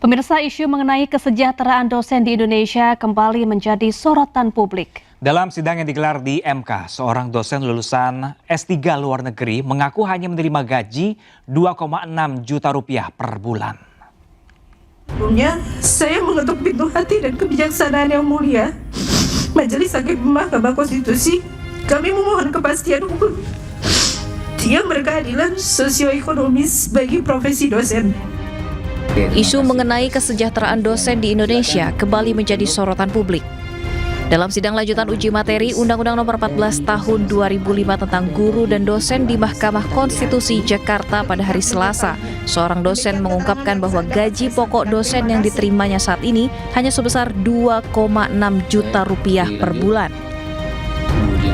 Pemirsa, isu mengenai kesejahteraan dosen di Indonesia kembali menjadi sorotan publik. Dalam sidang yang digelar di MK, seorang dosen lulusan S3 luar negeri mengaku hanya menerima gaji 2,6 juta rupiah per bulan. Sebelumnya, saya mengetuk pintu hati dan kebijaksanaan yang mulia Majelis Hakim Mahkamah Konstitusi. Kami memohon kepastian hukum yang berkeadilan sosioekonomis bagi profesi dosen. Isu mengenai kesejahteraan dosen di Indonesia kembali menjadi sorotan publik. Dalam sidang lanjutan uji materi Undang-Undang Nomor 14 Tahun 2005 tentang guru dan dosen di Mahkamah Konstitusi Jakarta pada hari Selasa, seorang dosen mengungkapkan bahwa gaji pokok dosen yang diterimanya saat ini hanya sebesar 2,6 juta rupiah per bulan.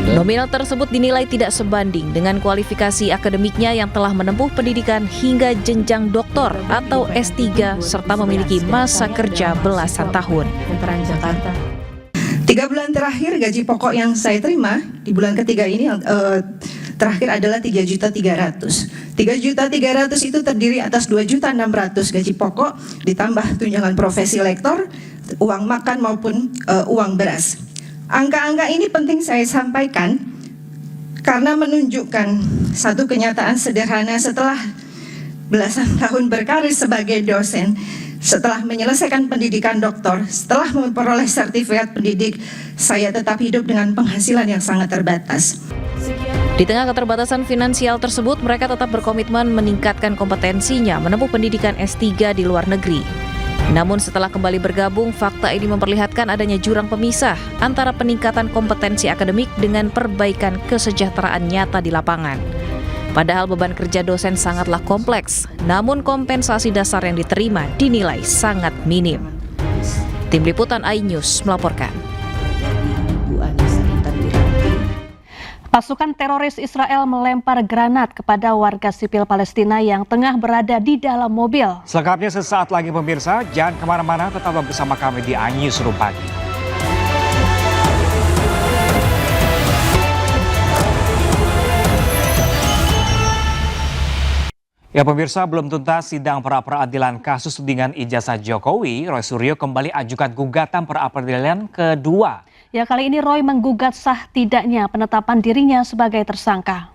Nominal tersebut dinilai tidak sebanding dengan kualifikasi akademiknya yang telah menempuh pendidikan hingga jenjang doktor atau S3 serta memiliki masa kerja belasan tahun. 3 bulan terakhir gaji pokok yang saya terima di bulan ketiga ini terakhir adalah 3.300.000. 3.300.000 itu terdiri atas 2.600.000 gaji pokok ditambah tunjangan profesi lektor, uang makan maupun uang beras. Angka-angka ini penting saya sampaikan karena menunjukkan satu kenyataan sederhana setelah belasan tahun berkarir sebagai dosen. Setelah menyelesaikan pendidikan doktor, setelah memperoleh sertifikat pendidik, saya tetap hidup dengan penghasilan yang sangat terbatas. Di tengah keterbatasan finansial tersebut, mereka tetap berkomitmen meningkatkan kompetensinya menempuh pendidikan S3 di luar negeri. Namun setelah kembali bergabung, fakta ini memperlihatkan adanya jurang pemisah antara peningkatan kompetensi akademik dengan perbaikan kesejahteraan nyata di lapangan. Padahal beban kerja dosen sangatlah kompleks, namun kompensasi dasar yang diterima dinilai sangat minim. Tim Liputan iNews melaporkan. Pasukan teroris Israel melempar granat kepada warga sipil Palestina yang tengah berada di dalam mobil. Selengkapnya sesaat lagi pemirsa, jangan kemana-mana, tetap bersama kami di iNewsroom Pagi. Ya pemirsa, belum tuntas sidang pra-peradilan kasus tudingan ijazah Jokowi, Roy Suryo kembali ajukan gugatan pra-peradilan kedua. Ya, kali ini Roy menggugat sah tidaknya penetapan dirinya sebagai tersangka.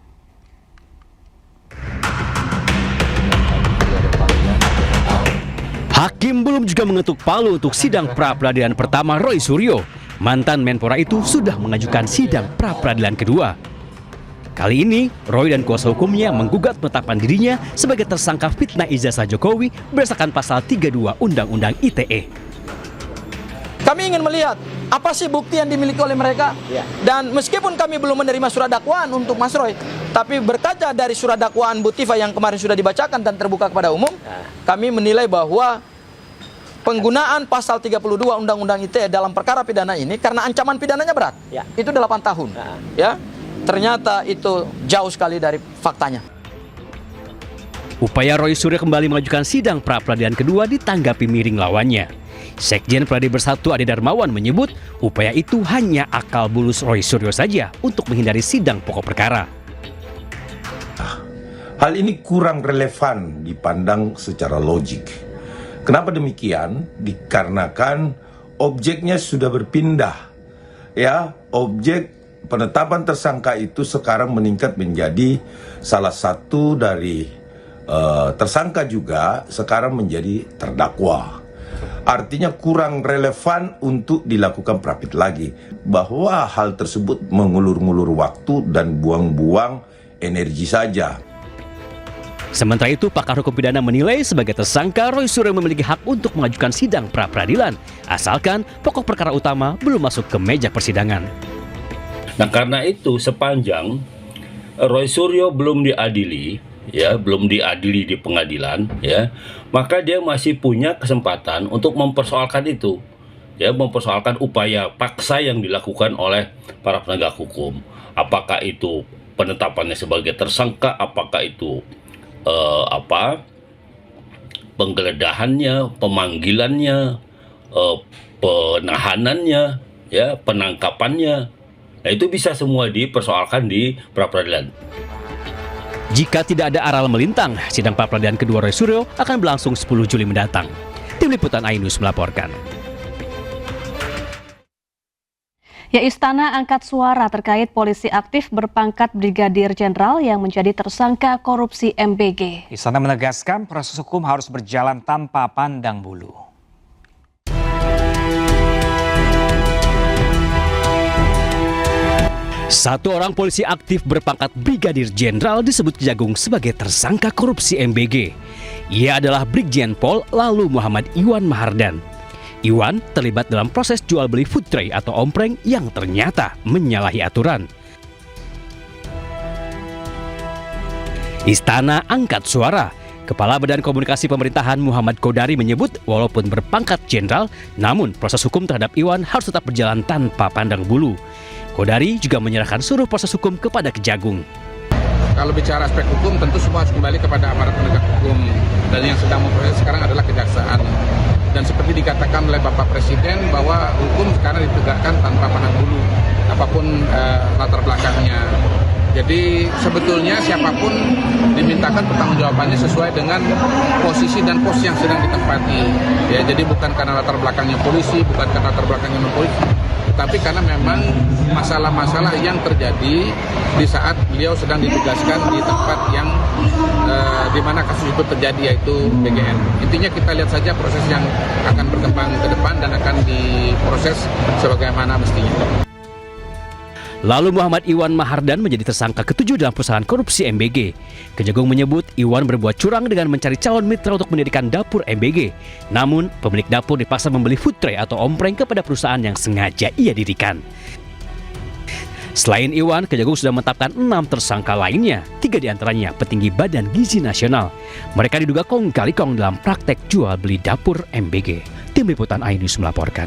Hakim belum juga mengetuk palu untuk sidang pra-peradilan pertama Roy Suryo. Mantan Menpora itu sudah mengajukan sidang pra-peradilan kedua. Kali ini, Roy dan kuasa hukumnya menggugat penetapan dirinya sebagai tersangka fitnah ijazah Jokowi berdasarkan pasal 32 Undang-Undang ITE. Kami ingin melihat apa sih bukti yang dimiliki oleh mereka. Dan meskipun kami belum menerima surat dakwaan untuk Mas Roy, tapi berkaca dari surat dakwaan Bu Tifa yang kemarin sudah dibacakan dan terbuka kepada umum, kami menilai bahwa penggunaan pasal 32 Undang-Undang ITE dalam perkara pidana ini karena ancaman pidananya berat. Itu 8 tahun. Ya. Ternyata itu jauh sekali dari faktanya. Upaya Roy Suryo kembali mengajukan sidang pra-peradilan kedua ditanggapi miring lawannya. Sekjen Pradi Bersatu Ade Darmawan menyebut upaya itu hanya akal bulus Roy Suryo saja untuk menghindari sidang pokok perkara. Hal ini kurang relevan dipandang secara logik. Kenapa demikian? Dikarenakan objeknya sudah berpindah. Ya, objek penetapan tersangka itu sekarang meningkat menjadi salah satu dari tersangka juga sekarang menjadi terdakwa. Artinya kurang relevan untuk dilakukan prapit lagi. Bahwa hal tersebut mengulur-ngulur waktu dan buang-buang energi saja. Sementara itu, pakar hukum pidana menilai sebagai tersangka Roy Suryo memiliki hak untuk mengajukan sidang pra-peradilan, asalkan pokok perkara utama belum masuk ke meja persidangan. Nah, karena itu sepanjang Roy Suryo belum diadili, belum diadili di pengadilan, maka dia masih punya kesempatan untuk mempersoalkan itu, mempersoalkan upaya paksa yang dilakukan oleh para penegak hukum. Apakah itu penetapannya sebagai tersangka, apakah itu penggeledahannya, pemanggilannya, penahanannya, penangkapannya. Nah, itu bisa semua dipersoalkan di pra-peradilan. Jika tidak ada aral melintang, sidang pra-peradilan kedua Roy Suryo akan berlangsung 10 Juli mendatang. Tim Tim Liputan iNews melaporkan. Ya, Istana angkat suara terkait polisi aktif berpangkat Brigadir Jenderal yang menjadi tersangka korupsi MBG. Istana menegaskan proses hukum harus berjalan tanpa pandang bulu. Satu orang polisi aktif berpangkat Brigadir Jenderal disebut Kejagung sebagai tersangka korupsi MBG. Ia adalah Brigjen Pol Lalu Muhammad Iwan Mahardan. Iwan terlibat dalam proses jual beli food tray atau ompreng yang ternyata menyalahi aturan. Istana angkat suara. Kepala Badan Komunikasi Pemerintahan Muhammad Kodari menyebut walaupun berpangkat jenderal, namun proses hukum terhadap Iwan harus tetap berjalan tanpa pandang bulu. Kodari juga menyerahkan seluruh proses hukum kepada Kejagung. Kalau bicara aspek hukum, tentu semua harus kembali kepada aparat penegak hukum. Dan yang sedang memproses sekarang adalah kejaksaan. Dan seperti dikatakan oleh Bapak Presiden bahwa hukum sekarang ditegakkan tanpa pandang bulu, apapun latar belakangnya. Jadi sebetulnya siapapun dimintakan pertanggungjawabannya sesuai dengan posisi dan pos yang sedang ditempati. Ya, jadi bukan karena latar belakangnya polisi, bukan karena latar belakangnya non-polisi, tapi karena memang masalah-masalah yang terjadi di saat beliau sedang ditugaskan di tempat yang di mana kasus itu terjadi, yaitu BGN. Intinya kita lihat saja proses yang akan berkembang ke depan dan akan diproses sebagaimana mestinya. Lalu Muhammad Iwan Mahardan menjadi tersangka ketujuh dalam pusaran korupsi MBG. Kejagung menyebut Iwan berbuat curang dengan mencari calon mitra untuk mendirikan dapur MBG. Namun, pemilik dapur dipaksa membeli food tray atau ompreng kepada perusahaan yang sengaja ia dirikan. Selain Iwan, Kejagung sudah menetapkan 6 tersangka lainnya. 3 diantaranya petinggi Badan Gizi Nasional. Mereka diduga kong kali kong dalam praktek jual beli dapur MBG. Tim Liputan iNews melaporkan.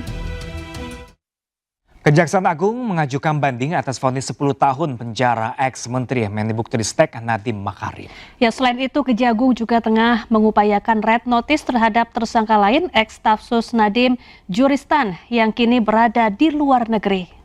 Kejaksaan Agung mengajukan banding atas vonis 10 tahun penjara ex-Menteri Mendikbudristek Nadiem Makarim. Ya, selain itu Kejagung juga tengah mengupayakan red notice terhadap tersangka lain ex-Staf Sus Nadiem Juristan yang kini berada di luar negeri.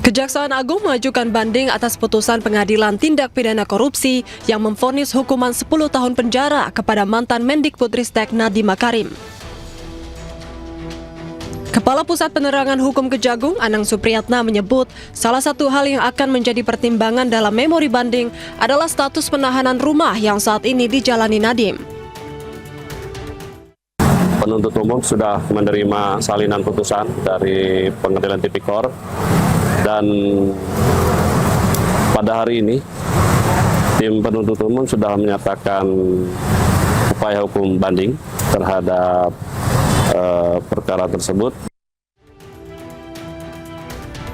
Kejaksaan Agung mengajukan banding atas putusan Pengadilan Tindak Pidana Korupsi yang memvonis hukuman 10 tahun penjara kepada mantan Mendikbudristek Nadiem Makarim. Kepala Pusat Penerangan Hukum Kejagung, Anang Supriyatna menyebut salah satu hal yang akan menjadi pertimbangan dalam memori banding adalah status penahanan rumah yang saat ini dijalani Nadiem. Penuntut umum sudah menerima salinan putusan dari Pengadilan Tipikor. Dan pada hari ini, tim penuntut umum sudah menyatakan upaya hukum banding terhadap perkara tersebut.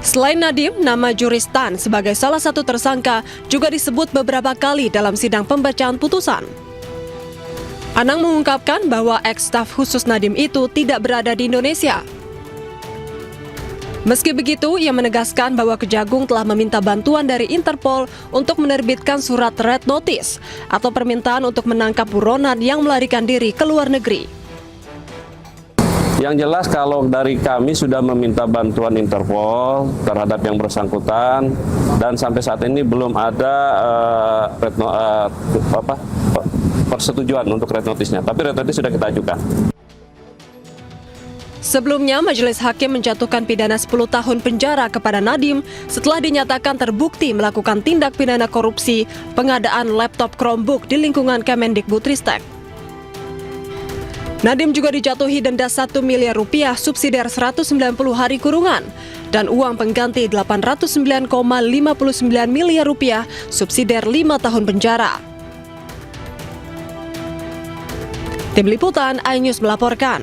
Selain Nadiem, nama Juristan sebagai salah satu tersangka juga disebut beberapa kali dalam sidang pembacaan putusan. Anang mengungkapkan bahwa ex-staf khusus Nadiem itu tidak berada di Indonesia. Meski begitu, ia menegaskan bahwa Kejagung telah meminta bantuan dari Interpol untuk menerbitkan surat red notice atau permintaan untuk menangkap buronan yang melarikan diri ke luar negeri. Yang jelas kalau dari kami sudah meminta bantuan Interpol terhadap yang bersangkutan dan sampai saat ini belum ada persetujuan untuk red notice-nya. Tapi red notice sudah kita ajukan. Sebelumnya, Majelis Hakim menjatuhkan pidana 10 tahun penjara kepada Nadiem setelah dinyatakan terbukti melakukan tindak pidana korupsi pengadaan laptop Chromebook di lingkungan Kemendikbudristek. Nadiem juga dijatuhi denda 1 miliar rupiah subsidiar 190 hari kurungan dan uang pengganti 809,59 miliar rupiah subsidiar 5 tahun penjara. Tim Liputan iNews melaporkan.